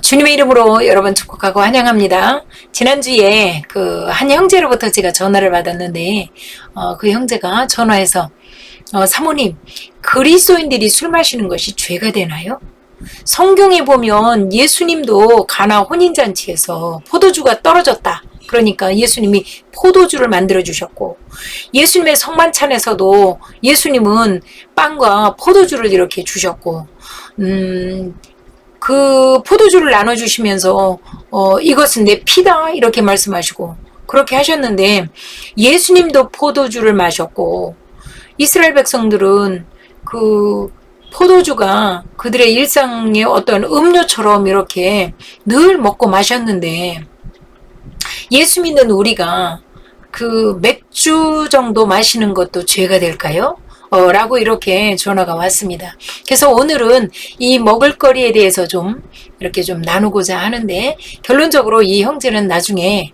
주님의 이름으로 여러분 축복하고 환영합니다. 지난주에 그 한 형제로부터 제가 전화를 받았는데, 그 형제가 전화해서, 사모님, 그리스도인들이 술 마시는 것이 죄가 되나요? 성경에 보면 예수님도 가나 혼인잔치에서 포도주가 떨어졌다. 그러니까 예수님이 포도주를 만들어 주셨고, 예수님의 성만찬에서도 예수님은 빵과 포도주를 이렇게 주셨고, 그 포도주를 나눠주시면서 이것은 내 피다 이렇게 말씀하시고 그렇게 하셨는데, 예수님도 포도주를 마셨고 이스라엘 백성들은 그 포도주가 그들의 일상의 어떤 음료처럼 이렇게 늘 먹고 마셨는데, 예수 믿는 우리가 그 맥주 정도 마시는 것도 죄가 될까요? 라고 이렇게 전화가 왔습니다. 그래서 오늘은 이 먹을거리에 대해서 좀 이렇게 좀 나누고자 하는데, 결론적으로 이 형제는 나중에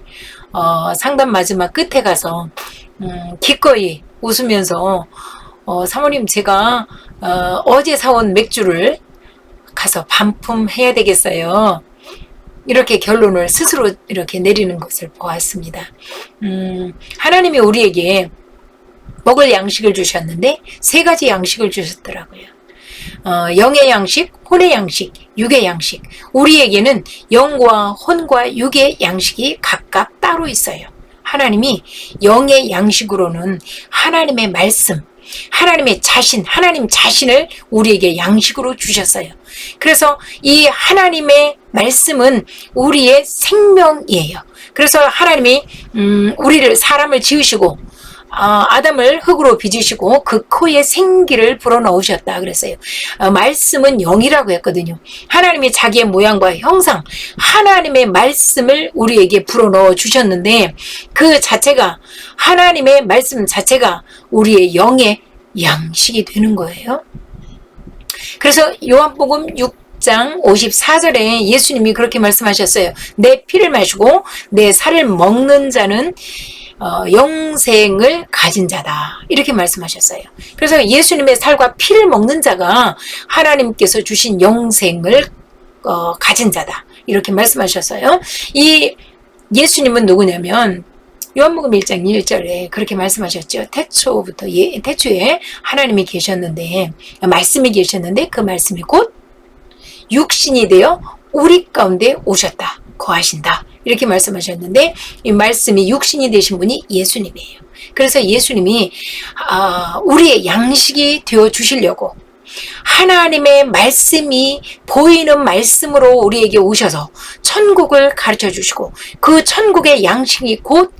상담 마지막 끝에 가서 기꺼이 웃으면서 사모님, 제가 어제 사온 맥주를 가서 반품해야 되겠어요. 이렇게 결론을 스스로 이렇게 내리는 것을 보았습니다. 하나님이 우리에게 먹을 양식을 주셨는데 세 가지 양식을 주셨더라고요. 영의 양식, 혼의 양식, 육의 양식. 우리에게는 영과 혼과 육의 양식이 각각 따로 있어요. 하나님이 영의 양식으로는 하나님의 말씀, 하나님의 자신, 하나님 자신을 우리에게 양식으로 주셨어요. 그래서 이 하나님의 말씀은 우리의 생명이에요. 그래서 하나님이 우리를 사람을 지으시고 아담을 흙으로 빚으시고 그 코에 생기를 불어넣으셨다 그랬어요. 말씀은 영이라고 했거든요. 하나님이 자기의 모양과 형상, 하나님의 말씀을 우리에게 불어넣어 주셨는데, 그 자체가, 하나님의 말씀 자체가 우리의 영의 양식이 되는 거예요. 그래서 요한복음 6장 54절에 예수님이 그렇게 말씀하셨어요. 내 피를 마시고 내 살을 먹는 자는 영생을 가진 자다. 이렇게 말씀하셨어요. 그래서 예수님의 살과 피를 먹는 자가 하나님께서 주신 영생을 가진 자다. 이렇게 말씀하셨어요. 이 예수님은 누구냐면 요한복음 1장 1절에 그렇게 말씀하셨죠. 태초에 하나님이 계셨는데, 말씀이 계셨는데 그 말씀이 곧 육신이 되어 우리 가운데 오셨다. 거하신다. 이렇게 말씀하셨는데, 이 말씀이 육신이 되신 분이 예수님이에요. 그래서 예수님이 우리의 양식이 되어 주시려고 하나님의 말씀이 보이는 말씀으로 우리에게 오셔서 천국을 가르쳐 주시고, 그 천국의 양식이 곧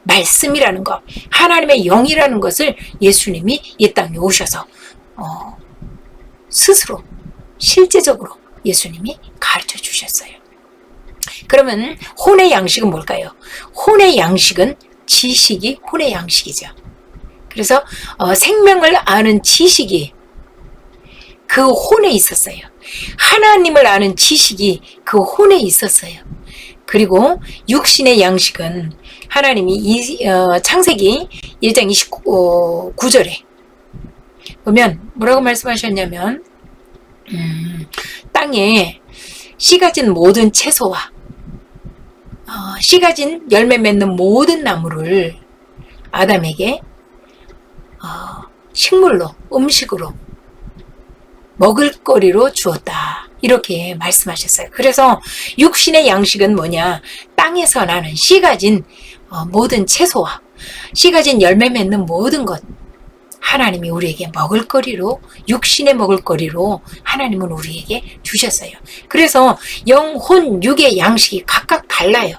말씀이라는 것, 하나님의 영이라는 것을 예수님이 이 땅에 오셔서 스스로 실제적으로 예수님이 가르쳐 주셨어요. 그러면 혼의 양식은 뭘까요? 혼의 양식은 지식이 혼의 양식이죠. 그래서 생명을 아는 지식이 그 혼에 있었어요. 하나님을 아는 지식이 그 혼에 있었어요. 그리고 육신의 양식은 하나님이 창세기 1장 29절에 보면 뭐라고 말씀하셨냐면, 땅에 씨 가진 모든 채소와 씨 가진 열매 맺는 모든 나무를 아담에게 식물로, 음식으로, 먹을거리로 주었다. 이렇게 말씀하셨어요. 그래서 육신의 양식은 뭐냐? 땅에서 나는 씨 가진 모든 채소와 씨 가진 열매 맺는 모든 것, 하나님이 우리에게 먹을거리로, 육신의 먹을거리로 하나님은 우리에게 주셨어요. 그래서 영, 혼, 육의 양식이 각각 달라요.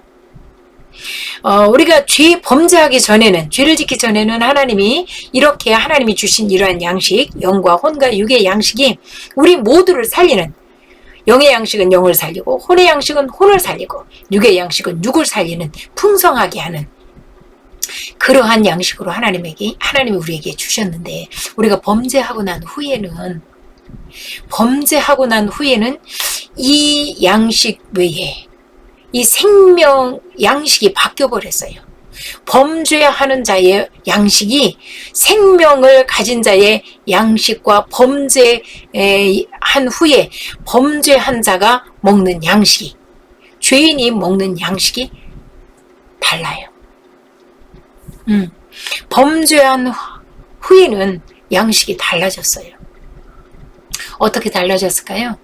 우리가 범죄하기 전에는, 죄를 짓기 전에는 하나님이 이렇게 하나님이 주신 이러한 양식, 영과 혼과 육의 양식이 우리 모두를 살리는, 영의 양식은 영을 살리고 혼의 양식은 혼을 살리고 육의 양식은 육을 살리는, 풍성하게 하는 그러한 양식으로 하나님이 우리에게 주셨는데, 우리가 범죄하고 난 후에는 이 양식 외에 이 생명 양식이 바뀌어버렸어요. 범죄하는 자의 양식이 생명을 가진 자의 양식과 범죄한 후에 범죄한 자가 먹는 양식이, 죄인이 먹는 양식이 달라요. 범죄한 후에는 양식이 달라졌어요. 어떻게 달라졌을까요?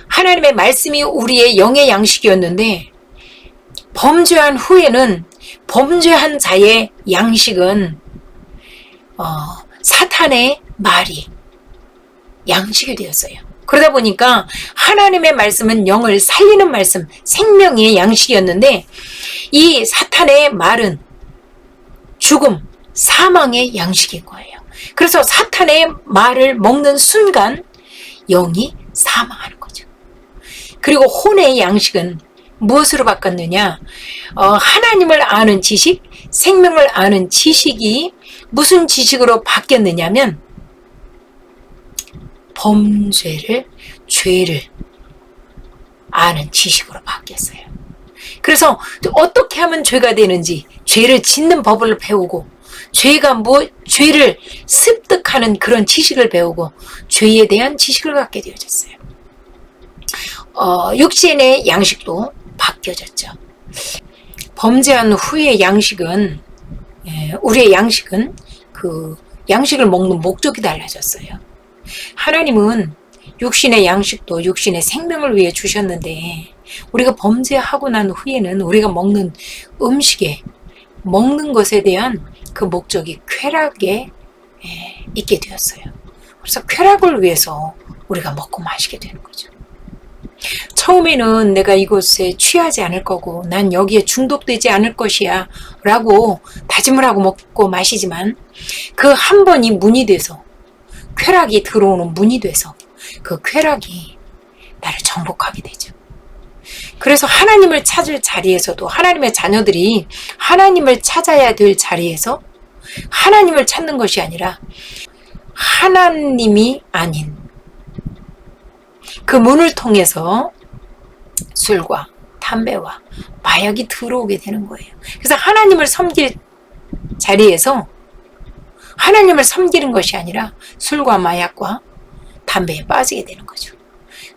하나님의 말씀이 우리의 영의 양식이었는데 범죄한 후에는 범죄한 자의 양식은 사탄의 말이 양식이 되었어요. 그러다 보니까 하나님의 말씀은 영을 살리는 말씀, 생명의 양식이었는데 이 사탄의 말은 죽음, 사망의 양식인 거예요. 그래서 사탄의 말을 먹는 순간 영이 사망하는 거죠. 그리고 혼의 양식은 무엇으로 바꿨느냐? 하나님을 아는 지식, 생명을 아는 지식이 무슨 지식으로 바뀌었느냐면 범죄를, 죄를 아는 지식으로 바뀌었어요. 그래서 어떻게 하면 죄가 되는지, 죄를 짓는 법을 배우고, 죄를 습득하는 그런 지식을 배우고, 죄에 대한 지식을 갖게 되어졌어요. 육신의 양식도 바뀌어졌죠. 범죄한 후의 양식은, 우리의 양식은 그 양식을 먹는 목적이 달라졌어요. 하나님은 육신의 양식도 육신의 생명을 위해 주셨는데 우리가 범죄하고 난 후에는 우리가 먹는 음식에, 먹는 것에 대한 그 목적이 쾌락에 있게 되었어요. 그래서 쾌락을 위해서 우리가 먹고 마시게 되는 거죠. 처음에는 내가 이곳에 취하지 않을 거고 난 여기에 중독되지 않을 것이야 라고 다짐을 하고 먹고 마시지만 그 한 번이 문이 돼서, 쾌락이 들어오는 문이 돼서 그 쾌락이 나를 정복하게 되죠. 그래서 하나님을 찾을 자리에서도, 하나님의 자녀들이 하나님을 찾아야 될 자리에서 하나님을 찾는 것이 아니라 하나님이 아닌 그 문을 통해서 술과 담배와 마약이 들어오게 되는 거예요. 그래서 하나님을 섬길 자리에서 하나님을 섬기는 것이 아니라 술과 마약과 담배에 빠지게 되는 거죠.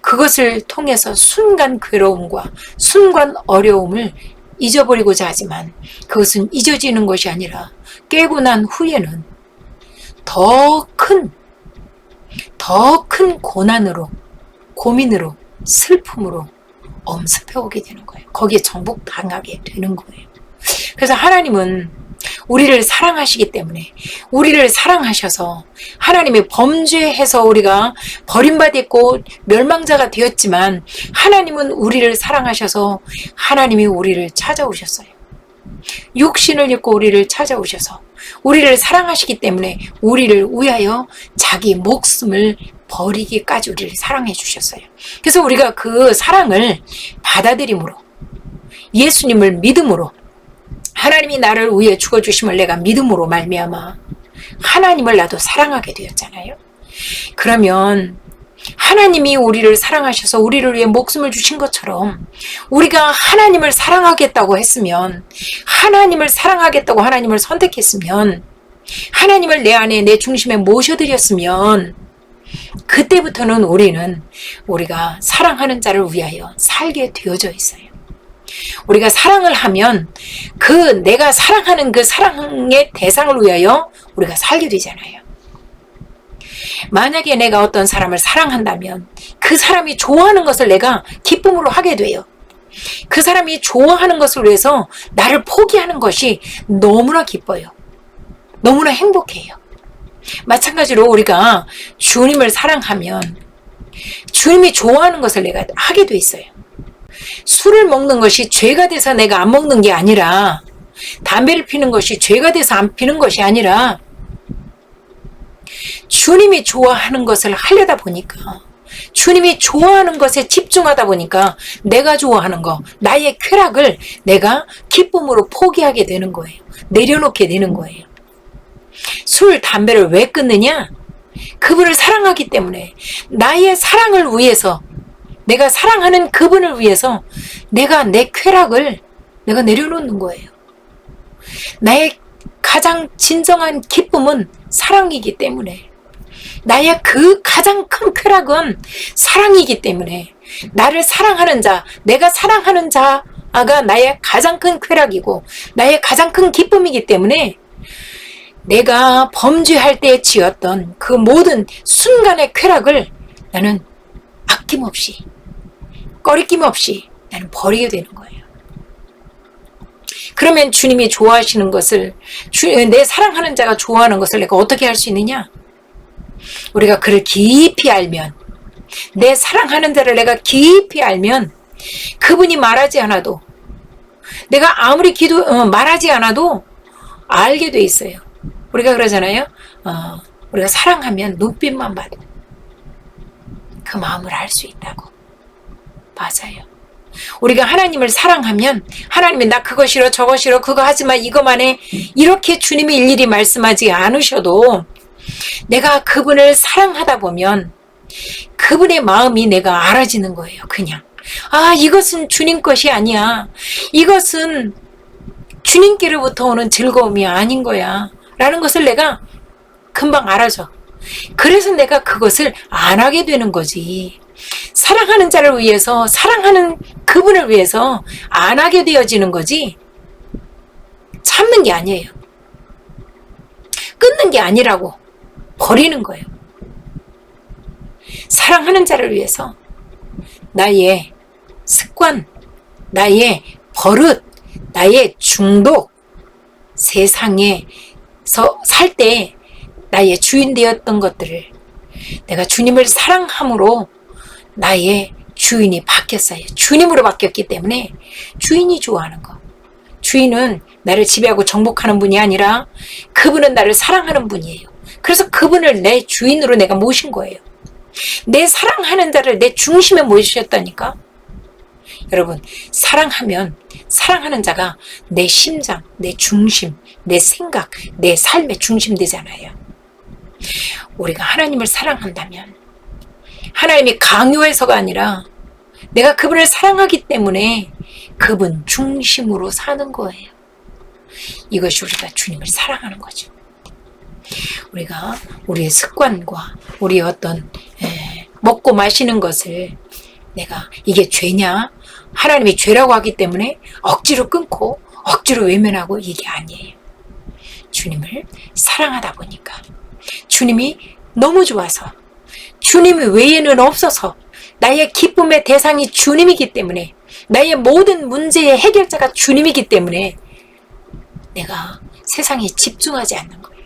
그것을 통해서 순간 괴로움과 순간 어려움을 잊어버리고자 하지만 그것은 잊어지는 것이 아니라 깨고 난 후에는 더 큰 고난으로, 고민으로, 슬픔으로 엄습해 오게 되는 거예요. 거기에 정복당하게 되는 거예요. 그래서 하나님은 우리를 사랑하시기 때문에, 우리를 사랑하셔서 하나님이 범죄해서 우리가 버림받았고 멸망자가 되었지만 하나님은 우리를 사랑하셔서 하나님이 우리를 찾아오셨어요. 육신을 입고 우리를 찾아오셔서 우리를 사랑하시기 때문에 우리를 위하여 자기 목숨을 버리기까지 우리를 사랑해 주셨어요. 그래서 우리가 그 사랑을 받아들임으로, 예수님을 믿음으로, 하나님이 나를 위해 죽어주심을 내가 믿음으로 말미암아 하나님을 나도 사랑하게 되었잖아요. 그러면 하나님이 우리를 사랑하셔서 우리를 위해 목숨을 주신 것처럼 우리가 하나님을 사랑하겠다고 했으면, 하나님을 사랑하겠다고 하나님을 선택했으면, 하나님을 내 안에, 내 중심에 모셔드렸으면 그때부터는 우리가 사랑하는 자를 위하여 살게 되어져 있어요. 우리가 사랑을 하면 내가 사랑하는 그 사랑의 대상을 위하여 우리가 살게 되잖아요. 만약에 내가 어떤 사람을 사랑한다면 그 사람이 좋아하는 것을 내가 기쁨으로 하게 돼요. 그 사람이 좋아하는 것을 위해서 나를 포기하는 것이 너무나 기뻐요. 너무나 행복해요. 마찬가지로 우리가 주님을 사랑하면 주님이 좋아하는 것을 내가 하게 돼 있어요. 술을 먹는 것이 죄가 돼서 내가 안 먹는 게 아니라, 담배를 피는 것이 죄가 돼서 안 피는 것이 아니라 주님이 좋아하는 것을 하려다 보니까, 주님이 좋아하는 것에 집중하다 보니까 내가 좋아하는 거, 나의 쾌락을 내가 기쁨으로 포기하게 되는 거예요. 내려놓게 되는 거예요. 술, 담배를 왜 끊느냐? 그분을 사랑하기 때문에, 나의 사랑을 위해서, 내가 사랑하는 그분을 위해서 내가 내 쾌락을 내가 내려놓는 거예요. 나의 가장 진정한 기쁨은 사랑이기 때문에, 나의 그 가장 큰 쾌락은 사랑이기 때문에, 나를 사랑하는 자, 내가 사랑하는 자가 나의 가장 큰 쾌락이고 나의 가장 큰 기쁨이기 때문에, 내가 범죄할 때 지었던 그 모든 순간의 쾌락을 나는 아낌없이, 꺼리낌 없이 나는 버리게 되는 거예요. 그러면 주님이 좋아하시는 것을, 내 사랑하는 자가 좋아하는 것을 내가 어떻게 할 수 있느냐? 우리가 그를 깊이 알면, 내 사랑하는 자를 내가 깊이 알면, 그분이 말하지 않아도, 내가 아무리 말하지 않아도 알게 돼 있어요. 우리가 그러잖아요. 우리가 사랑하면 눈빛만 봐도 그 마음을 알 수 있다고. 맞아요. 우리가 하나님을 사랑하면, 하나님이 나 그거 싫어, 저거 싫어, 그거 하지마, 이거만 해, 이렇게 주님이 일일이 말씀하지 않으셔도 내가 그분을 사랑하다 보면 그분의 마음이 내가 알아지는 거예요. 그냥 이것은 주님 것이 아니야, 이것은 주님께로부터 오는 즐거움이 아닌 거야 라는 것을 내가 금방 알아줘. 그래서 내가 그것을 안 하게 되는 거지. 사랑하는 자를 위해서, 사랑하는 그분을 위해서 안 하게 되어지는 거지, 참는 게 아니에요. 끊는 게 아니라고, 버리는 거예요. 사랑하는 자를 위해서 나의 습관, 나의 버릇, 나의 중독, 세상에서 살 때 나의 주인 되었던 것들을 내가 주님을 사랑함으로 나의 주인이 바뀌었어요. 주님으로 바뀌었기 때문에 주인이 좋아하는 거. 주인은 나를 지배하고 정복하는 분이 아니라 그분은 나를 사랑하는 분이에요. 그래서 그분을 내 주인으로 내가 모신 거예요. 내 사랑하는 자를 내 중심에 모시셨다니까. 여러분, 사랑하면 사랑하는 자가 내 심장, 내 중심, 내 생각, 내 삶의 중심 되잖아요. 우리가 하나님을 사랑한다면 하나님이 강요해서가 아니라 내가 그분을 사랑하기 때문에 그분 중심으로 사는 거예요. 이것이 우리가 주님을 사랑하는 거죠. 우리가 우리의 습관과 우리의 어떤 먹고 마시는 것을 내가 이게 죄냐, 하나님이 죄라고 하기 때문에 억지로 끊고 억지로 외면하고, 이게 아니에요. 주님을 사랑하다 보니까, 주님이 너무 좋아서, 주님 외에는 없어서, 나의 기쁨의 대상이 주님이기 때문에, 나의 모든 문제의 해결자가 주님이기 때문에 내가 세상에 집중하지 않는 거예요.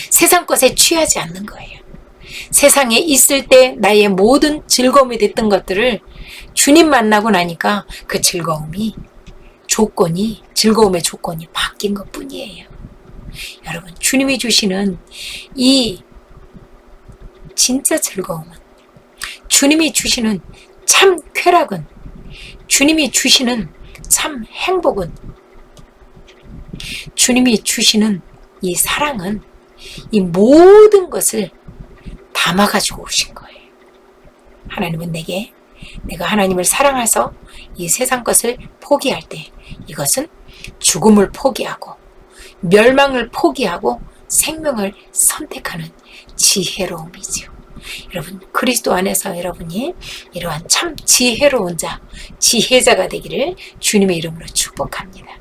세상 것에 취하지 않는 거예요. 세상에 있을 때 나의 모든 즐거움이 됐던 것들을 주님 만나고 나니까 그 즐거움의 조건이 바뀐 것 뿐이에요. 여러분, 주님이 주시는 이 진짜 즐거움은, 주님이 주시는 참 쾌락은, 주님이 주시는 참 행복은, 주님이 주시는 이 사랑은 이 모든 것을 담아가지고 오신 거예요. 하나님은 내가 하나님을 사랑해서 이 세상 것을 포기할 때, 이것은 죽음을 포기하고 멸망을 포기하고 생명을 선택하는 지혜로움이지요. 여러분, 그리스도 안에서 여러분이 이러한 참 지혜로운 자, 지혜자가 되기를 주님의 이름으로 축복합니다.